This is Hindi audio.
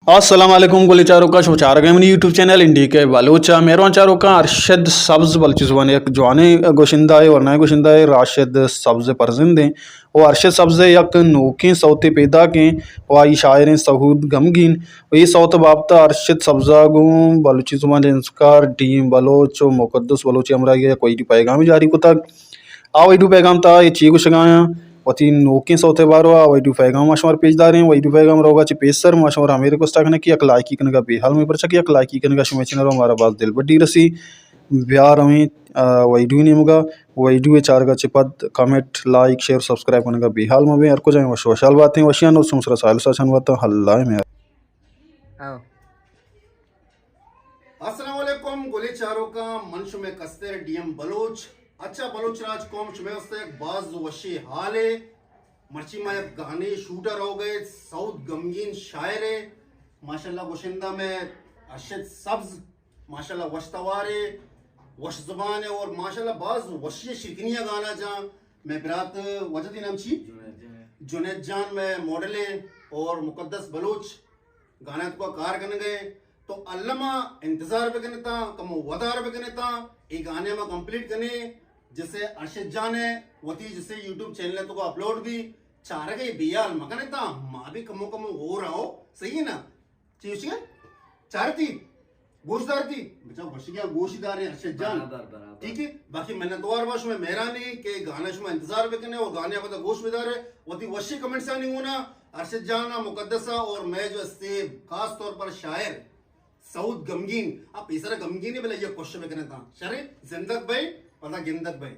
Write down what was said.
अस्सलाम वालेकुम गोली चारों का शुचार गए यूट्यूब चैनल इंडी के बलूचा मेहरबान चारों का अरशद सब्ज बलचिजवान एक जवानी गोशिंदा है और नए गोशिंदा है राशिद सब्ज परजिंद हैं वो अरशद सब्ज यक नोकी सौते पैदा के वाई शायर सहूद गमगीन ये सौत बाबता अरशद सब्जा गो बलूची जुबान इंस्कार टीम बलोच मुकद्दस बलोची अमरा ये कोई पैगाम जारी को तक आवैडू पैगाम था ये चीगु शगाया वती नोके सौते बारवा वैडू पैगाम मशवर पेजदारें वैडू पैगाम रोगा ची पेसर मशवर अमेर को स्टाकने की अकलाकी कनगा बेहाल में परचा की अकलाकी कनगा शुमेचिनरो हमारा बात दिल बड्डी रसी ब्यार हमें वैडू नेमगा वैडू ए चार का चिपद कमेंट लाइक शेयर सब्सक्राइब कनगा बेहाल में बे को जाए वशाल बातें वशियान और सुमसरा साल सा छनवाता हल्ला में अस्सलाम वालेकुम गोली चारों का मंश में कस्तर डीएम बलोच अच्छा बलोच राज कौम शुमेस्ते बाज वशी हाले मर्ची में गाने शूटर हो गए सऊद गमगीन शायर है माशाल्लाह गोशिंदा में अरशद सब्ज माशाल्लाह वशतवारे वश जुबान है और माशाल्लाह बाज वशी शिकनिया गाना जहाँ मैं बिरात वजदी नाम छी जुनैद जान में मॉडल है और मुकद्दस बलोच गाना को कार करने गए तो अल्लामा इंतजार पे करने था कम वदार पे करने था एक गाने में कंप्लीट करने जिसे अरशद जान है वती जिसे यूट्यूब चैनल तो को अपलोड भी चार गए बियाल मगने था माँ भी कमो कमो हो रहा हो सही है ना चीज चार थी गोशदार थी बच्चा वर्षिया गोशीदार है अरशद जान ठीक है बाकी मैंने दो वर्ष में मेरा नहीं के गाने में इंतजार पे करने और गाने पता गोशदार है वती वशी कमेंट से नहीं होना अरशद जान मुकद्दसा और मैं जो सेब खास तौर पर शायर सऊद गमगीन आप इस तरह गमगीन ही बोले ये क्वेश्चन में करने था शरे जिंदत भाई पता गिंदत भाई